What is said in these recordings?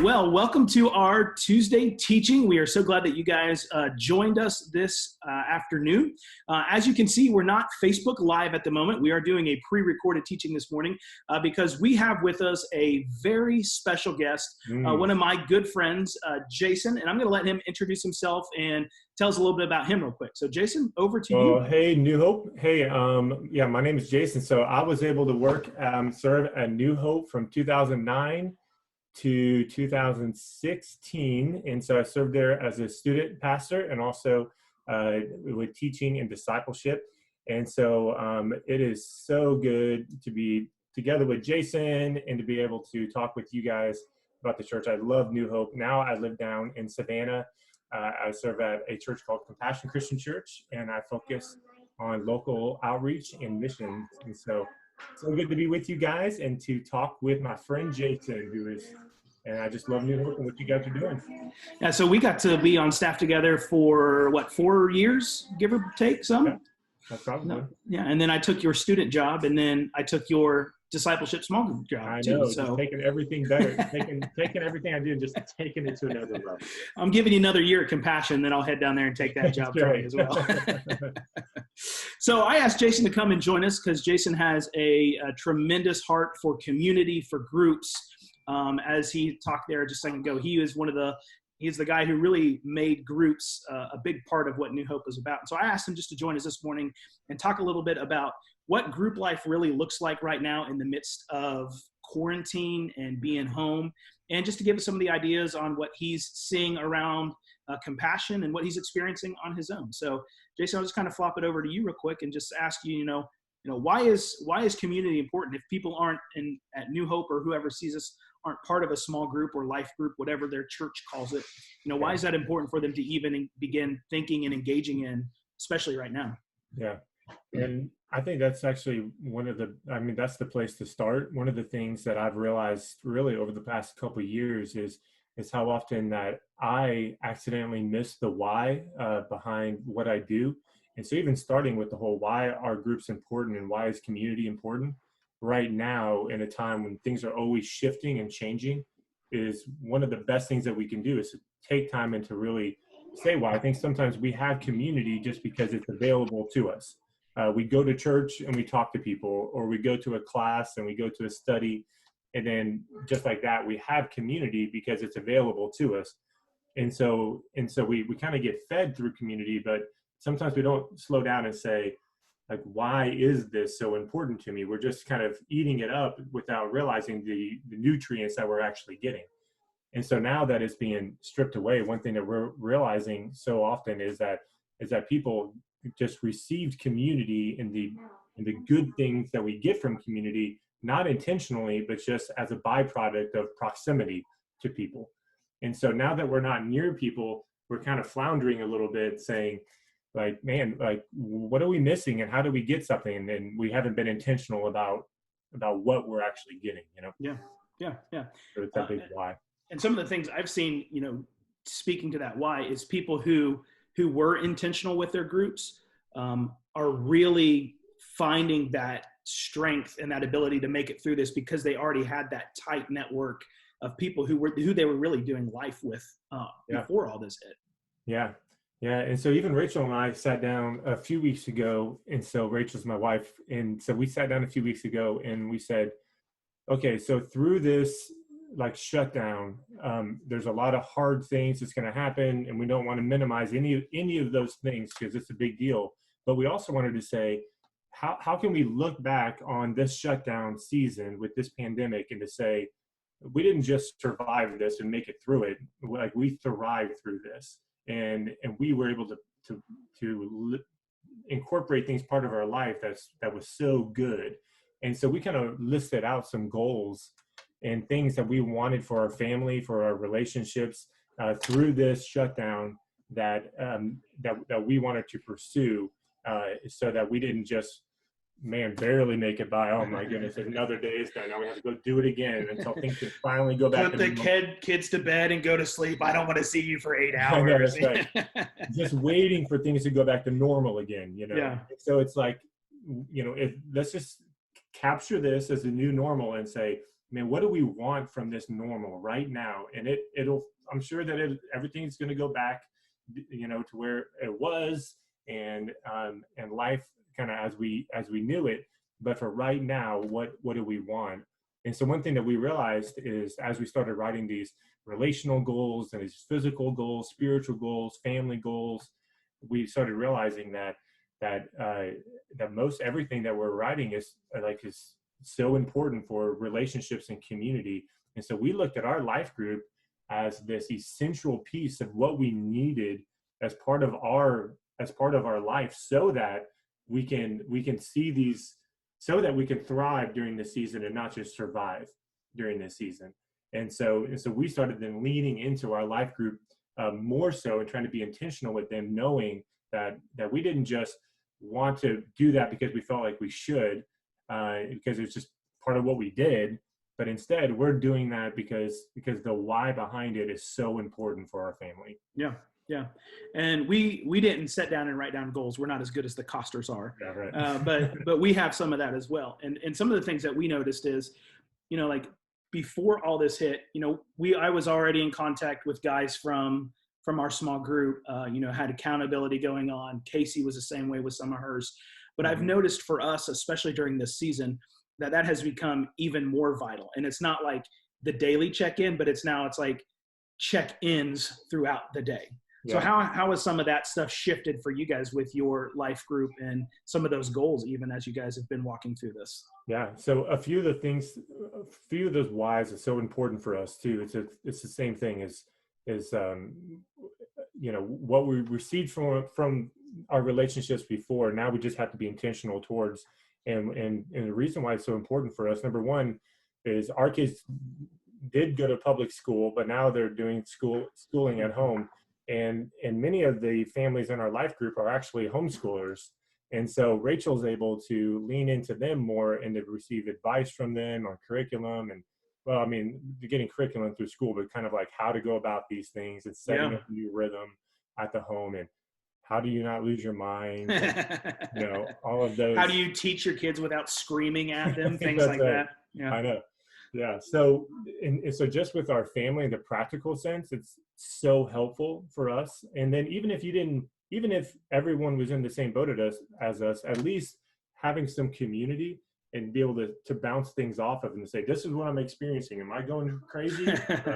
Well, welcome to our Tuesday teaching. We are so glad that you guys joined us this afternoon. As you can see, we're not Facebook Live at the moment. We are doing a pre-recorded teaching this morning because we have with us a very special guest, one of my good friends, Jason, and I'm going to let him introduce himself and tell us a little bit about him real quick. So Jason, over to you. Hey, New Hope. Hey, my name is Jason. So I was able to serve at New Hope from 2009 to 2016. And so I served there as a student pastor and also with teaching and discipleship. And so it is so good to be together with Jason and to be able to talk with you guys about the church. I love New Hope. Now I live down in Savannah. I serve at a church called Compassion Christian Church, and I focus on local outreach and missions. And so good to be with you guys and to talk with my friend Jason, and I just love New Hope and what you guys are doing. Yeah, so we got to be on staff together for, 4 years, give or take some? Yeah, that's probably. No, yeah, and then I took your student job, and then I took your discipleship small group job. I know, so taking everything better, taking everything I do and just taking it to another level. I'm giving you another year at Compassion, then I'll head down there and take that job for you as well. So I asked Jason to come and join us because Jason has a tremendous heart for community, for groups. As he talked there just a second ago, he's the guy who really made groups a big part of what New Hope is about. And so I asked him just to join us this morning and talk a little bit about what group life really looks like right now in the midst of quarantine and being home, and just to give us some of the ideas on what he's seeing around Compassion and what he's experiencing on his own. So Jason, I'll just kind of flop it over to you real quick and just ask you, why is community important? If people aren't at New Hope or whoever sees us aren't part of a small group or life group, whatever their church calls it, why is that important for them to even begin thinking and engaging in, especially right now? Yeah. And I think that's actually that's the place to start. One of the things that I've realized really over the past couple of years is how often that I accidentally miss the why behind what I do. And so even starting with the whole why are groups important and why is community important right now in a time when things are always shifting and changing is one of the best things that we can do is to take time and to really say why. I think sometimes we have community just because it's available to us. We go to church and we talk to people, or we go to a class and we go to a study. And then just like that, we have community because it's available to us. And so we kind of get fed through community, but sometimes we don't slow down and say, like, why is this so important to me? We're just kind of eating it up without realizing the nutrients that we're actually getting. And so now that it's being stripped away, one thing that we're realizing so often is that people just received community in the good things that we get from community, not intentionally, but just as a byproduct of proximity to people. And so now that we're not near people, we're kind of floundering a little bit saying, like, man, like, what are we missing and how do we get something? And we haven't been intentional about what we're actually getting, Yeah. So it's that big why. And some of the things I've seen, speaking to that why, is people who were intentional with their groups are really finding that strength and that ability to make it through this because they already had that tight network of people who they were really doing life with before all this hit. Yeah. And so even Rachel and I sat down a few weeks ago. And so Rachel's my wife. And so we sat down a few weeks ago and we said, okay, so through this shutdown, there's a lot of hard things that's going to happen. And we don't want to minimize any of those things because it's a big deal. But we also wanted to say, how can we look back on this shutdown season with this pandemic and to say, we didn't just survive this and make it through it. Like, we thrived through this. And we were able to incorporate things part of our life that was so good. And so we kind of listed out some goals and things that we wanted for our family, for our relationships through this shutdown that we wanted to pursue so that we didn't just barely make it by. Oh my goodness, another day is done. Now we have to go do it again until things can finally go back. Put the kids to bed and go to sleep. I don't want to see you for 8 hours. Know, that's right. Just waiting for things to go back to normal again, Yeah. So it's like, let's just capture this as a new normal and say, man, what do we want from this normal right now? And I'm sure that everything's going to go back, to where it was, and life kind of as we knew it. But for right now, what do we want? And so one thing that we realized is, as we started writing these relational goals and these physical goals, spiritual goals, family goals, we started realizing that most everything that we're writing is so important for relationships and community. And so we looked at our life group as this essential piece of what we needed as part of our life, so that we can see these, so that we can thrive during the season and not just survive during this season. And so we started then leaning into our life group more so, and trying to be intentional with them, knowing that we didn't just want to do that because we felt like we should, because it's just part of what we did, but instead we're doing that because the why behind it is so important for our family. Yeah. And we didn't sit down and write down goals. We're not as good as the Costers are. Yeah, right. But we have some of that as well. And some of the things that we noticed is, like before all this hit, I was already in contact with guys from our small group, had accountability going on. Casey was the same way with some of hers. But I've noticed for us, especially during this season, that has become even more vital. And it's not like the daily check-in, but it's like check-ins throughout the day. Yeah. So how has some of that stuff shifted for you guys with your life group and some of those goals, even as you guys have been walking through this? Yeah. So a few of those whys are so important for us too. It's the same thing as what we received from our relationships before. Now we just have to be intentional towards, and the reason why it's so important for us, number one, is our kids did go to public school, but now they're doing schooling at home. And many of the families in our life group are actually homeschoolers. And so Rachel's able to lean into them more and to receive advice from them on curriculum. And well, I mean, you're getting curriculum through school, but kind of like how to go about these things and setting up a new rhythm at the home, and how do you not lose your mind? And, all of those. How do you teach your kids without screaming at them? Things like that. Yeah, I know. Yeah. So, and so just with our family in the practical sense, it's so helpful for us. And then even if everyone was in the same boat as us, at least having some community and be able to bounce things off of and say, this is what I'm experiencing. Am I going crazy?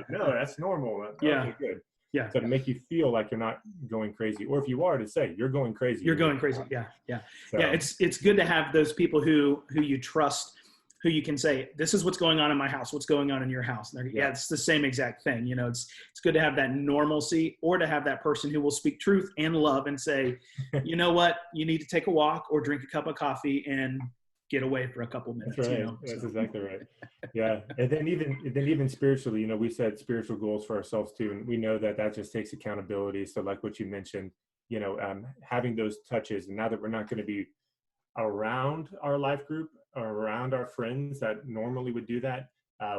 No, that's normal. Yeah. Okay, good. Yeah. So to make you feel like you're not going crazy, or if you are, to say you're going crazy. You're going crazy. Yeah. So, yeah. It's good to have those people who you trust, who you can say, this is what's going on in my house, what's going on in your house. And yeah, it's the same exact thing. It's good to have that normalcy, or to have that person who will speak truth and love and say, you know what, you need to take a walk or drink a cup of coffee and get away for a couple minutes. That's right. That's exactly right. Yeah. And then even spiritually, we set spiritual goals for ourselves too. And we know that just takes accountability. So like what you mentioned, having those touches, and now that we're not going to be around our life group or around our friends that normally would do that,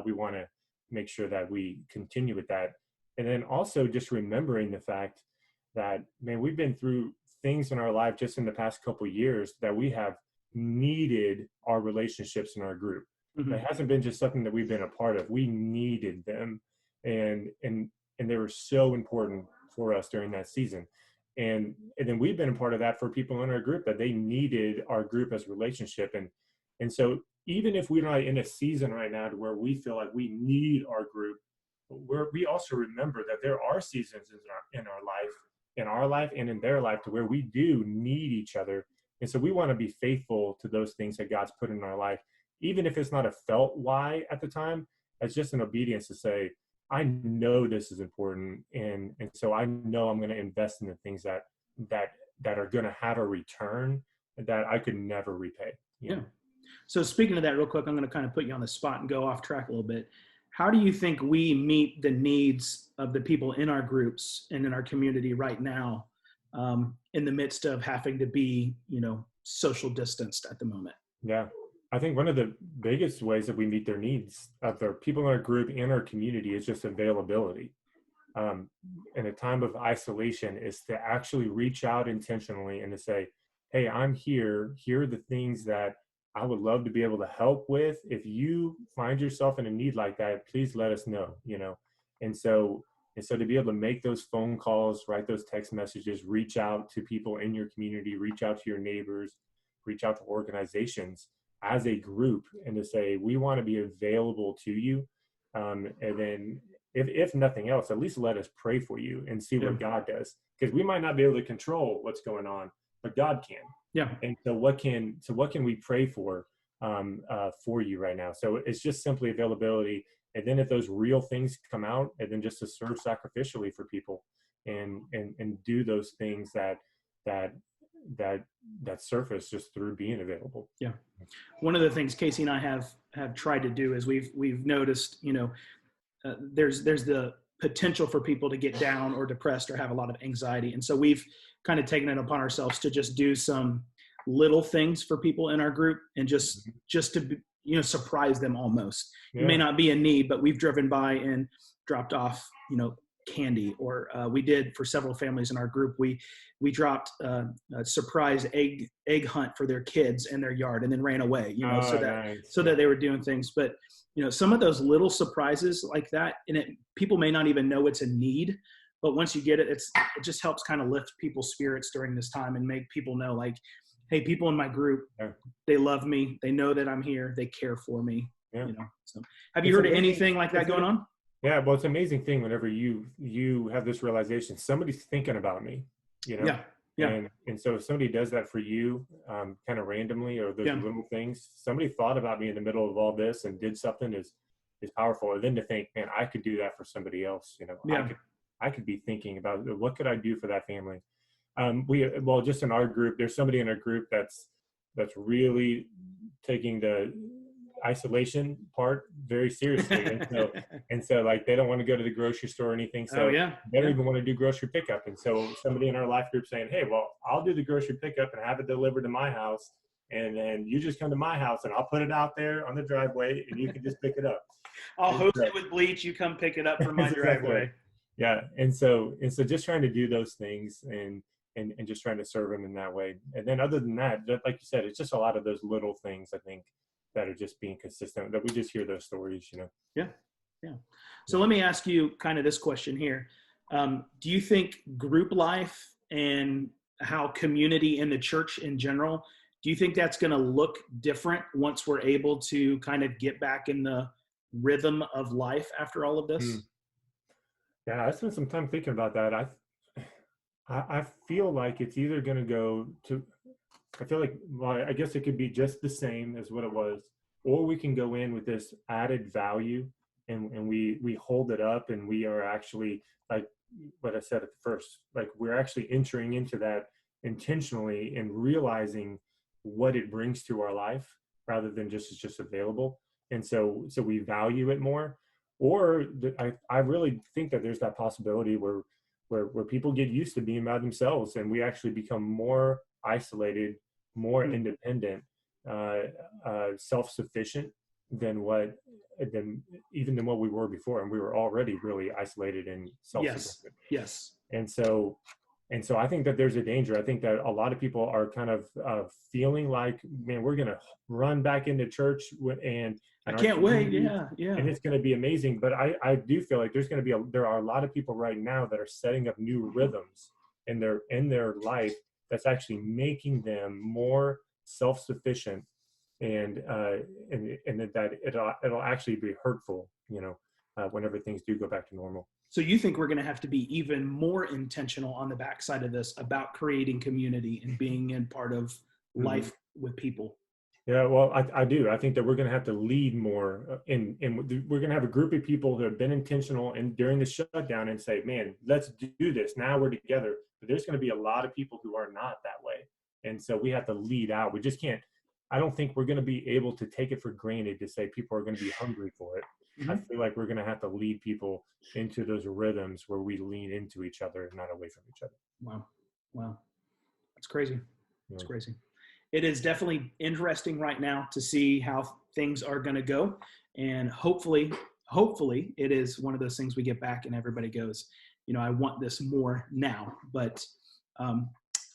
we want to make sure that we continue with that. And then also just remembering the fact that, man, we've been through things in our life just in the past couple of years that we have needed our relationships in our group. Mm-hmm. It hasn't been just something that we've been a part of. We needed them, and they were so important for us during that season. And then we've been a part of that for people in our group, that they needed our group as a relationship. And so even if we're not in a season right now to where we feel like we need our group, we also remember that there are seasons in our life and in their life to where we do need each other. And so we want to be faithful to those things that God's put in our life, even if it's not a felt why at the time. It's just an obedience to say, I know this is important, and so I know I'm going to invest in the things that are going to have a return that I could never repay. Yeah. So speaking of that real quick, I'm going to kind of put you on the spot and go off track a little bit. How do you think we meet the needs of the people in our groups and in our community right now, in the midst of having to be, social distanced at the moment? Yeah. I think one of the biggest ways that we meet their needs of the people in our group and our community is just availability. In a time of isolation, is to actually reach out intentionally and to say, hey, I'm here. Here are the things that I would love to be able to help with. If you find yourself in a need like that, please let us know, And so to be able to make those phone calls, write those text messages, reach out to people in your community, reach out to your neighbors, reach out to organizations as a group, and to say, we want to be available to you. And then if nothing else, at least let us pray for you and see what God does. Because we might not be able to control what's going on, but God can. Yeah. And so what can we pray for you right now? So it's just simply availability. And then if those real things come out, and then just to serve sacrificially for people and do those things that surface just through being available. Yeah. One of the things Casey and I have tried to do is we've noticed, there's the potential for people to get down or depressed or have a lot of anxiety. And so we've kind of taken it upon ourselves to just do some little things for people in our group, and just to, surprise them almost. Yeah. It may not be a need, but we've driven by and dropped off, candy, or we did for several families in our group. We dropped a surprise egg hunt for their kids in their yard, and then ran away, so that they were doing things. But some of those little surprises like that, and people may not even know it's a need, but once you get it, it just helps kind of lift people's spirits during this time and make people know, like, hey, people in my group, they love me, they know that I'm here, they care for me. Yeah. So have you heard of anything like that going on? Yeah, well, it's an amazing thing whenever you have this realization, somebody's thinking about me, Yeah. And so if somebody does that for you, kind of randomly, or those little things, somebody thought about me in the middle of all this and did something is powerful. And then to think, man, I could do that for somebody else. I could be thinking about, what could I do for that family? Just in our group, there's somebody in our group that's really taking the isolation part very seriously, and so like they don't want to go to the grocery store or anything, so they don't even want to do grocery pickup. And so somebody in our life group saying, hey, well, I'll do the grocery pickup and have it delivered to my house, and then you just come to my house and I'll put it out there on the driveway and you can just pick it up. I'll hose it with bleach, you come pick it up from my driveway. Yeah. And so just trying to do those things and just trying to serve them in that way. And then other than that, like you said, it's just a lot of those little things, I think, that are just being consistent, that we just hear those stories, Yeah. So let me ask you kind of this question here. Do you think group life and how community in the church in general, do you think that's going to look different once we're able to kind of get back in the rhythm of life after all of this? Yeah, I spent some time thinking about that. I feel like it's either going to go to, I feel like, well, I guess it could be just the same as what it was, or we can go in with this added value and we hold it up, and we are actually, like what I said at first, like we're actually entering into that intentionally and realizing what it brings to our life rather than just it's just available. And so we value it more. Or I really think that there's that possibility where people get used to being by themselves, and we actually become more isolated, more independent, self-sufficient than what we were before. And we were already really isolated and self-sufficient. Yes. And so I think that there's a danger. I think that a lot of people are kind of feeling like, man, we're going to run back into church and I can't wait. Yeah. And it's going to be amazing. But I do feel like there are a lot of people right now that are setting up new rhythms in their life that's actually making them more self-sufficient, and that it'll actually be hurtful, whenever things do go back to normal. So you think we're going to have to be even more intentional on the backside of this about creating community and being in part of life with people? Yeah, well, I do. I think that we're going to have to lead more, and we're going to have a group of people who have been intentional and during the shutdown and say, man, let's do this. Now we're together. But there's going to be a lot of people who are not that way. And so we have to lead out. We just can't, I don't think we're going to be able to take it for granted to say people are going to be hungry for it. I feel like we're going to have to lead people into those rhythms where we lean into each other and not away from each other. Wow. That's crazy. That's crazy. It is definitely interesting right now to see how things are going to go. And hopefully it is one of those things we get back and everybody goes, I want this more now. But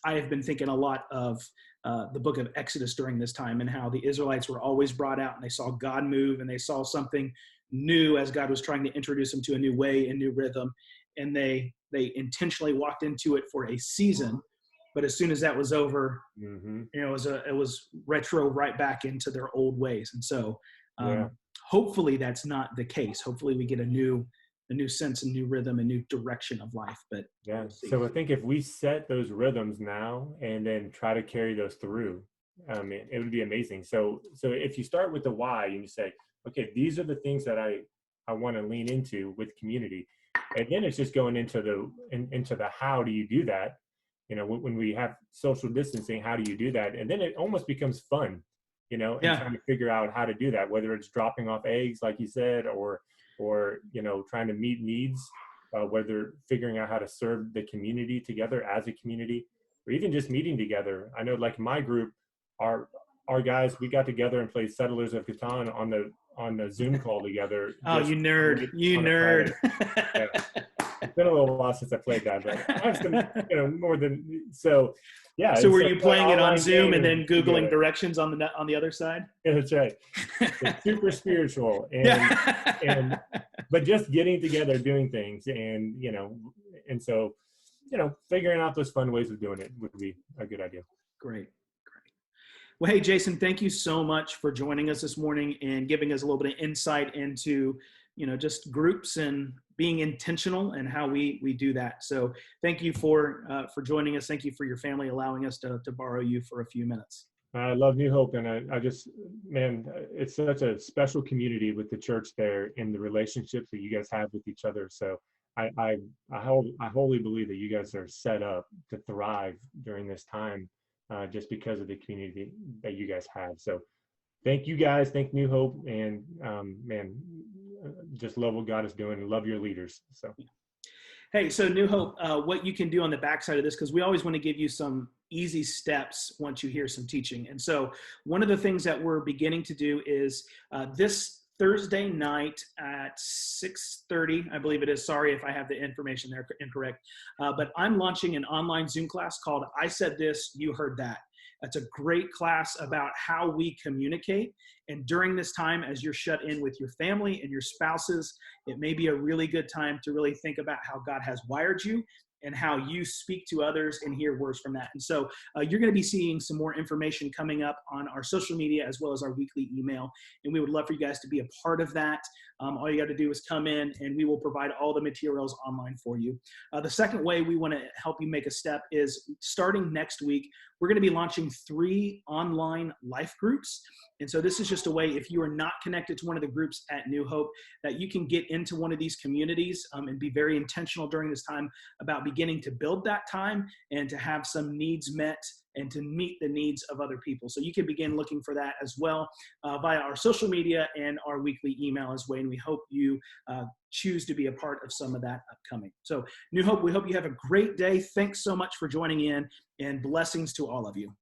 I have been thinking a lot of the book of Exodus during this time, and how the Israelites were always brought out and they saw God move, and they saw something new as God was trying to introduce them to a new way and new rhythm. And they intentionally walked into it for a season. But as soon as that was over, it was retro right back into their old ways. And so hopefully that's not the case. Hopefully we get a new sense, a new rhythm, a new direction of life. But we'll so I think if we set those rhythms now and then try to carry those through, it would be amazing. So if you start with the why and you say, okay, these are the things that I want to lean into with community, and then it's just going into the how do you do that? When we have social distancing, how do you do that? And then it almost becomes fun, and trying to figure out how to do that, whether it's dropping off eggs, like you said, or trying to meet needs, whether figuring out how to serve the community together as a community, or even just meeting together. I know, like my group, our guys, we got together and played Settlers of Catan on the Zoom call together. Oh, you nerd! You nerd! It's been a little while since I played that, but I have some, more than so. Yeah. So were you playing it on Zoom and then Googling directions on the other side? Yeah, that's right. It's super spiritual, and but just getting together, doing things, and so figuring out those fun ways of doing it would be a good idea. Great. Well, hey, Jason, thank you so much for joining us this morning and giving us a little bit of insight into just groups and being intentional and how we do that. So thank you for joining us. Thank you for your family allowing us to borrow you for a few minutes. I love New Hope, and I just, man, it's such a special community with the church there and the relationships that you guys have with each other. So I wholly believe that you guys are set up to thrive during this time, just because of the community that you guys have. So thank you guys. Thank New Hope, and just love what God is doing and love your leaders. So, hey, so New Hope, what you can do on the backside of this, because we always want to give you some easy steps once you hear some teaching. And so one of the things that we're beginning to do is this Thursday night at 6:30, I believe it is. Sorry if I have the information there incorrect. But I'm launching an online Zoom class called I Said This, You Heard That. It's a great class about how we communicate. And during this time, as you're shut in with your family and your spouses, it may be a really good time to really think about how God has wired you and how you speak to others and hear words from that. And so you're going to be seeing some more information coming up on our social media as well as our weekly email. And we would love for you guys to be a part of that. All you got to do is come in and we will provide all the materials online for you. The second way we want to help you make a step is starting next week, we're going to be launching 3 online life groups. And so this is just a way, if you are not connected to one of the groups at New Hope, that you can get into one of these communities and be very intentional during this time about beginning to build that time and to have some needs met and to meet the needs of other people. So you can begin looking for that as well via our social media and our weekly email as well. And we hope you choose to be a part of some of that upcoming. So New Hope, we hope you have a great day. Thanks so much for joining in, and blessings to all of you.